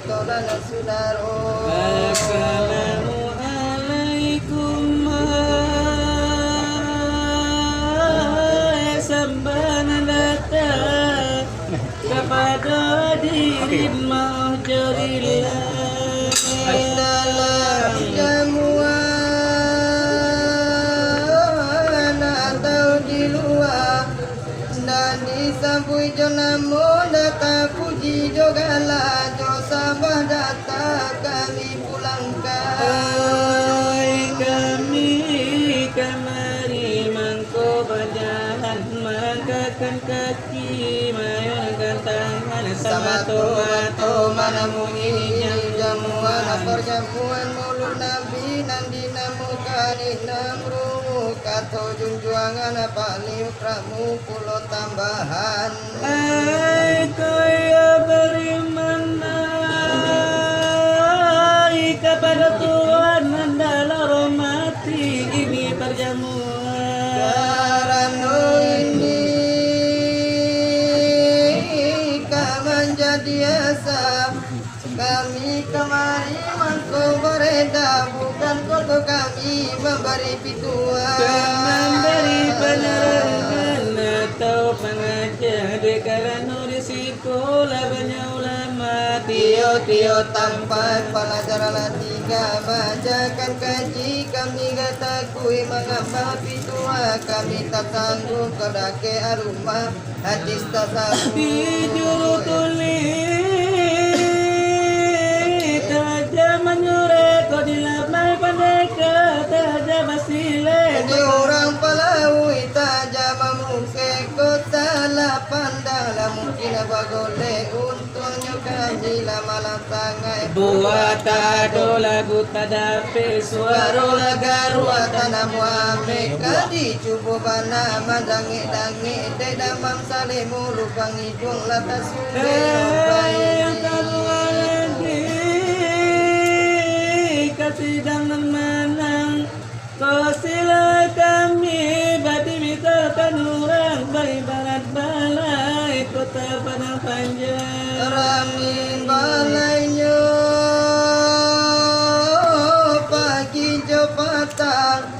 tolan sudaro. Assalamualaikum sambana datang kepada diri mahjurillah. Dalam jamuan atau di luar dan disambui jonamu data puji jogala josabah data kami pulangkan. Kami kamari mangko bajahan mangkakan kaki mayangkan tangan sama tomato mana munyi jamuan perjamuan mulut nabi nandi namukani namru kato junjuangan paling pramu pulau tambahan. Kaya beriman kepada Tuhan adalah rahmati ini perjamuan. Karena ini kaman jadi asa kami kemari mangko bereda bukan koto kami memberi pituan. Memberi penerangan atau pengajar karena risiko banyak ulama Tio tampak pelajaran tiga bacakan kaji kami gatakui mengapa pitua kami tak sanggup kedake arumah hadis tak sanggup bijuru tulis tajam menyuret kau dilamai pandai kata basile di orang palaui tajam muke kota lah pandang lah mungkin bagole untungnya kaji lama sangai buat ado lagu tadape suara Suara tanah muame kadi cubo bana madangi dangi de damam sale mulu bangi jung lata sube kasih dangan menang kau sila kami badi misalkan orang bayi barat balai kota padang panjang ramin balainya pagi jopatan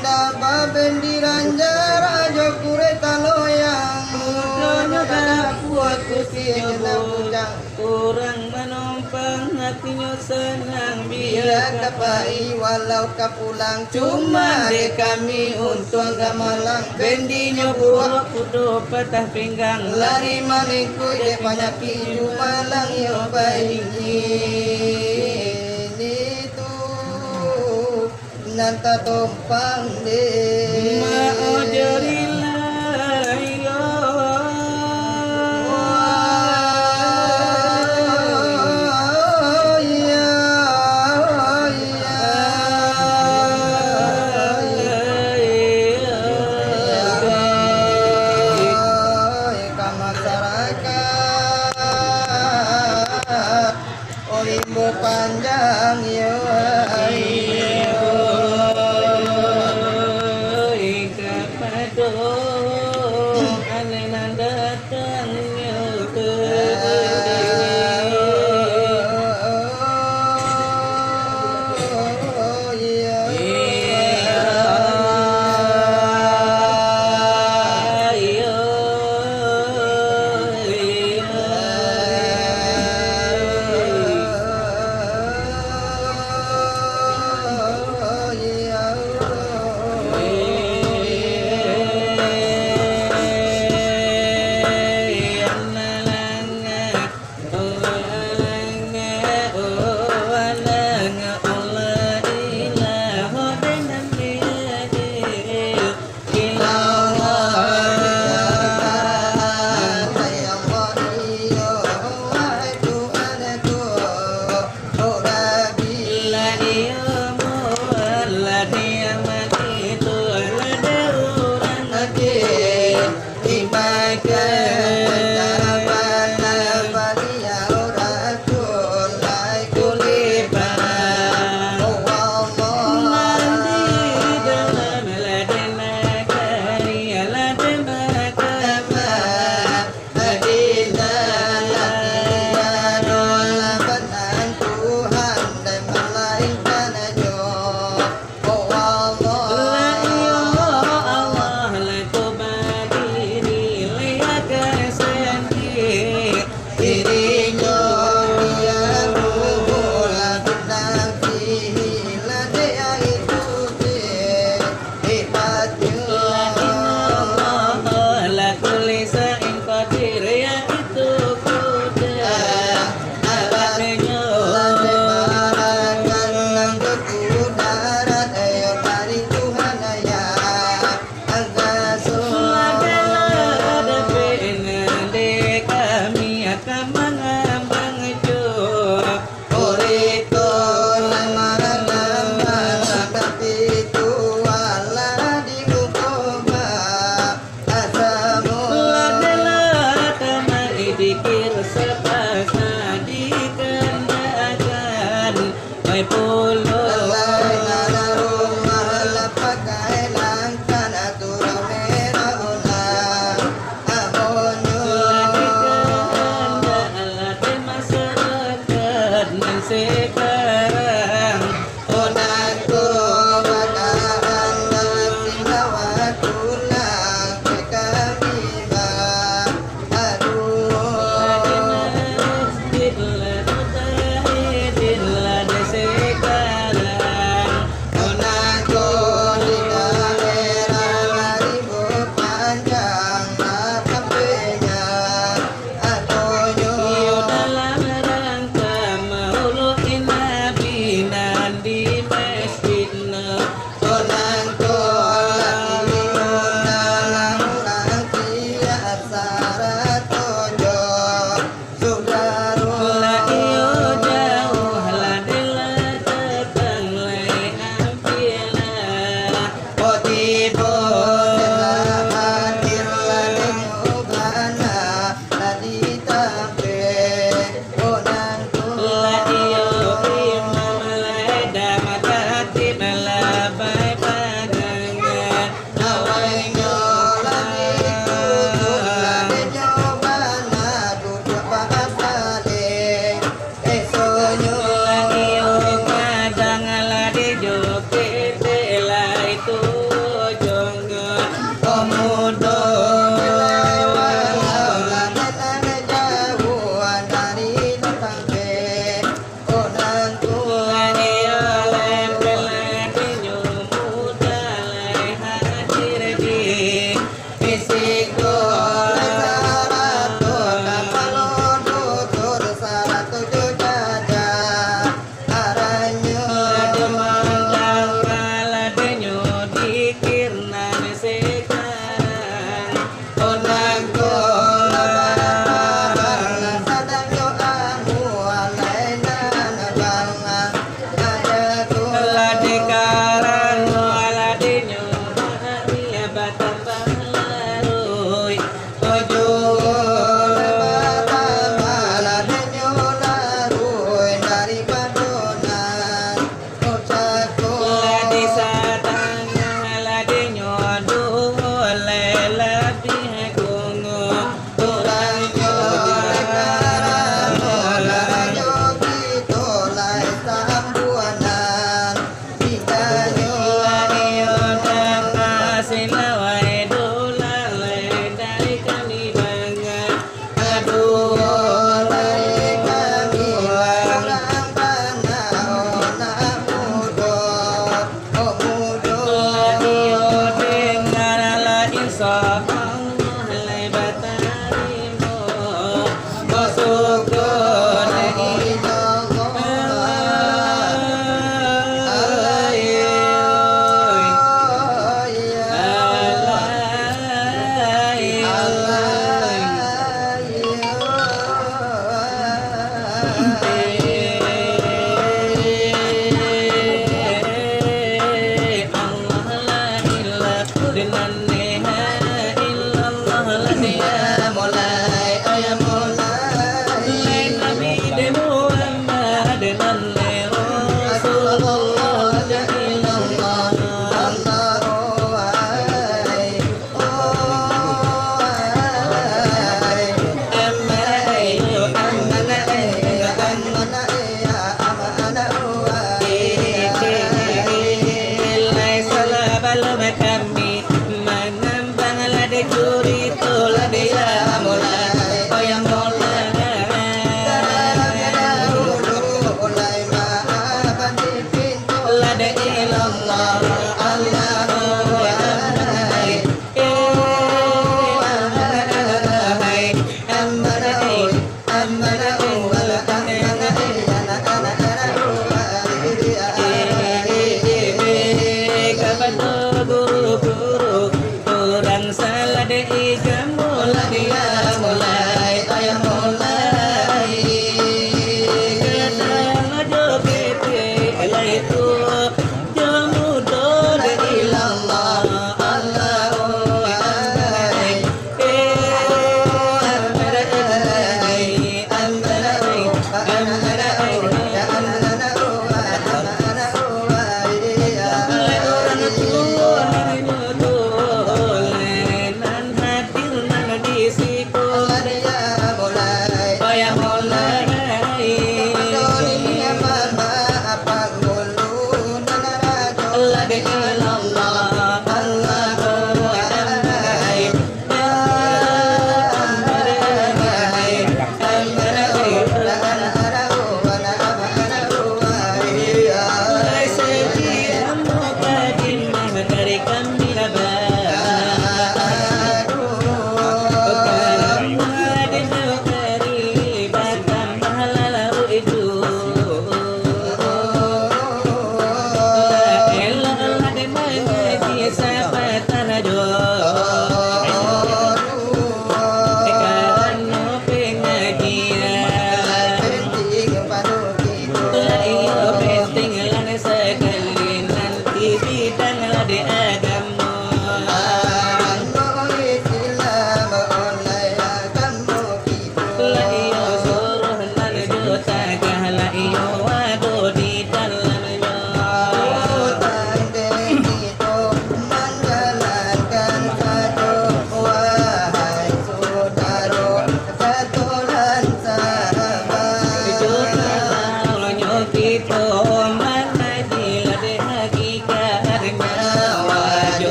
daba bendiranjara jokure taloyang mudonya kuat kusinya bujang kurang menumpang hatinya senang biar biar kapai walau kapulang cuma de kami untung gamalang bendinya buah kudu patah pinggang lari malingku de banyak piyu malang yo bayi itu nanta tompang de ma'ajarillah panjang yo kamangam bangjo Urito lamaragama tapi tuala di hukuba asamu ladela tama idikir sepasa dikenakan mai pulo Lalai nana rumah lapakai langkan atura merah ulang abonyo sekarang Onako bakaran sinawa tulang ke kami ba aduh masjid la sekarang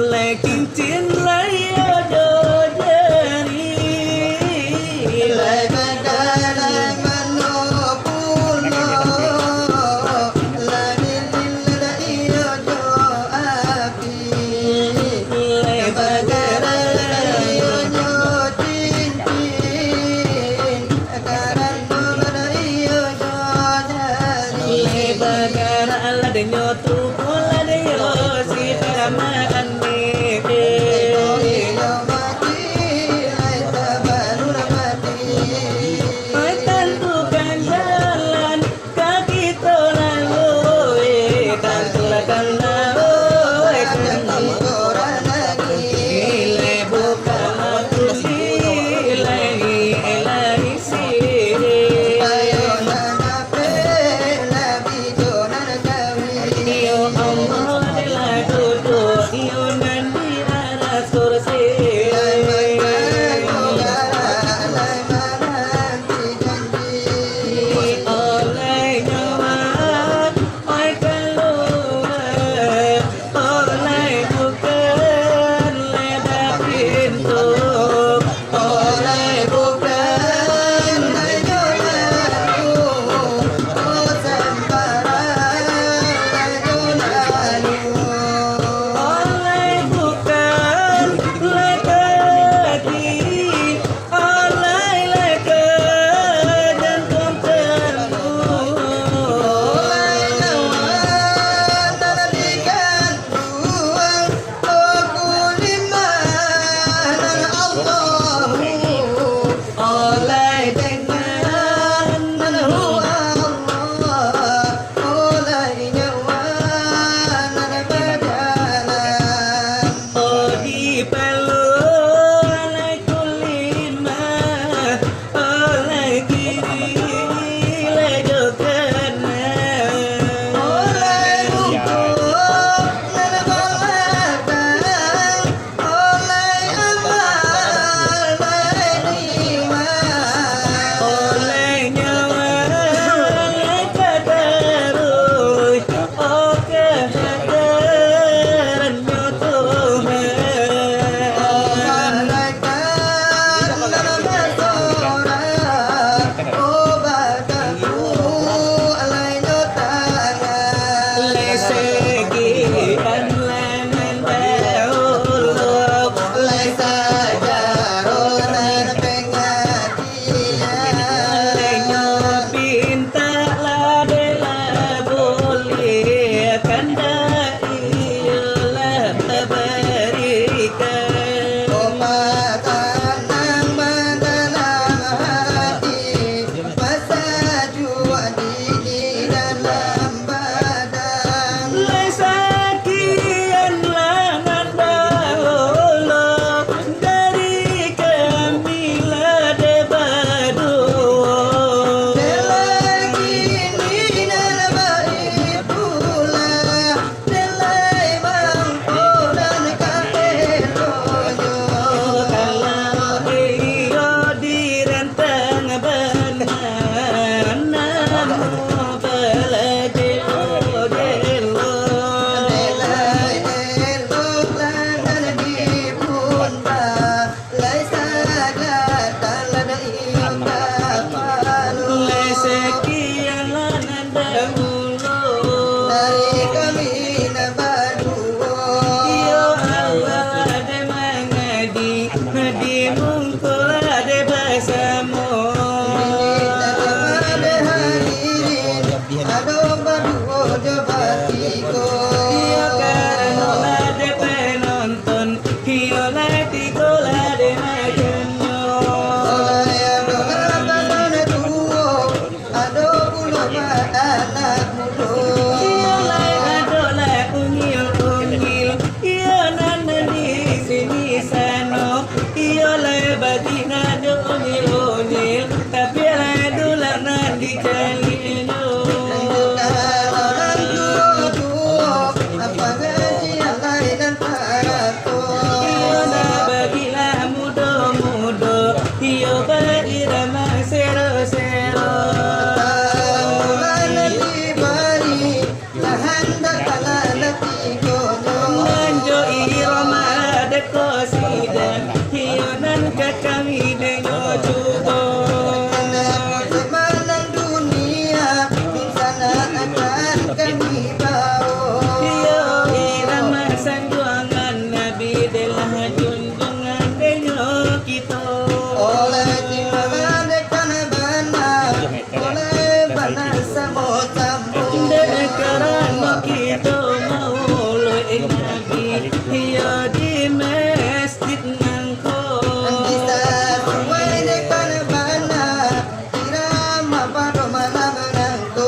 Mulai cincin layo dodari Lai bagara manopuno Lai lila iyo jo api Lai bagara iyo jo cincin Karan nona iyo jo dari Lai bagara ala de nyotu pola de yo si parama ane qasidah hiyonan ka kami denyo juga Semanang dunia di sana akan kami bawa. Yo irama sanjuangan Nabi delah junjungan denyo kita Oleh jiwa dekan bana, oleh bana samo-samo. Dekaran kita maulu Nabi hiyo di masjid nangko Bisa sesuai dekan bana, irama pado malam nangko.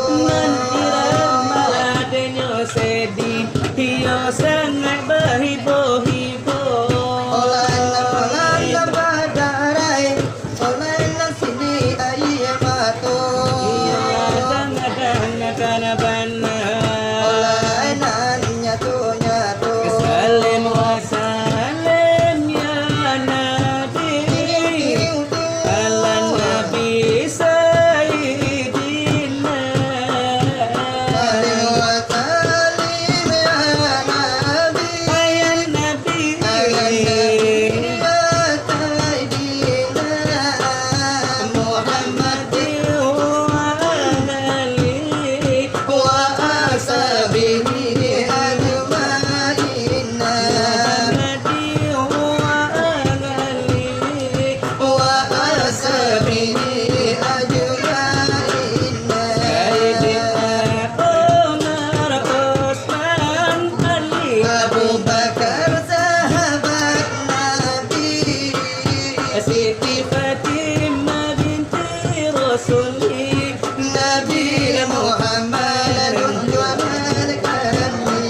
irama denyo sedih hiyo sangat berhibo-hibo Oleh na badarai, oleh na sini aye mato. kadang-kadang bana Oleh na nyatu-nyatu. salim wa salim ya Nabi ala Nabi Sayyidina Salim wa salim ya Nabi. ayat Nabi Abu Bakar sahabat Nabi. Siti Fatimah binti Rasuli Nabi Muhammad junjungan kami.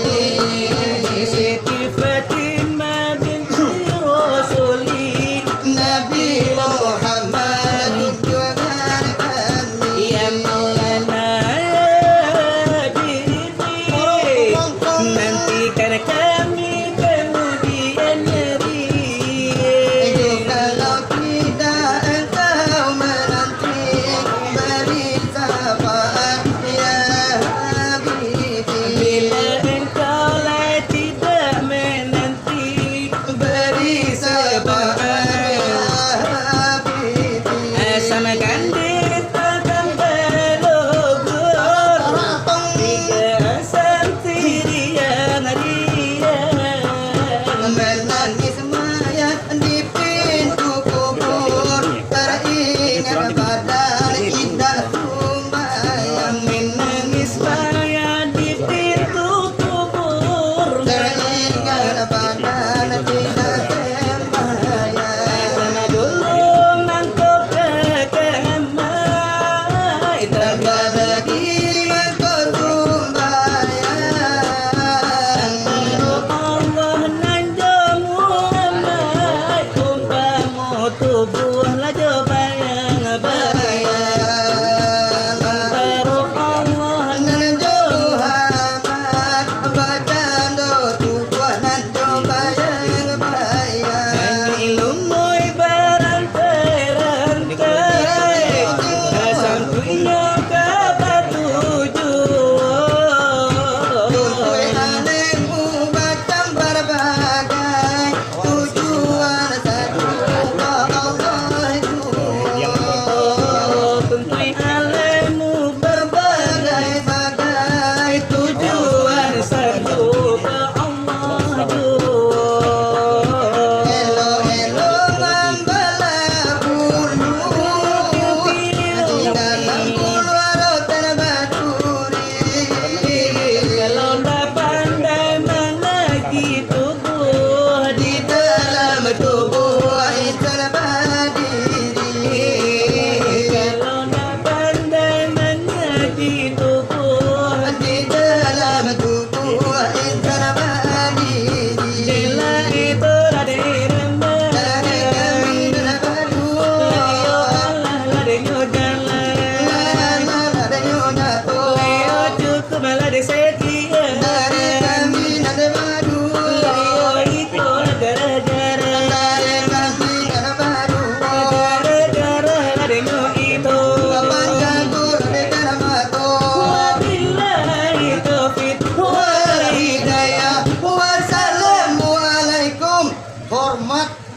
Siti Fatimah binti Rasuli Nabi Muhammad junjungan kami. Ya Maulana ya Habibi Nantikan kami ke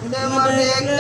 Demerdeka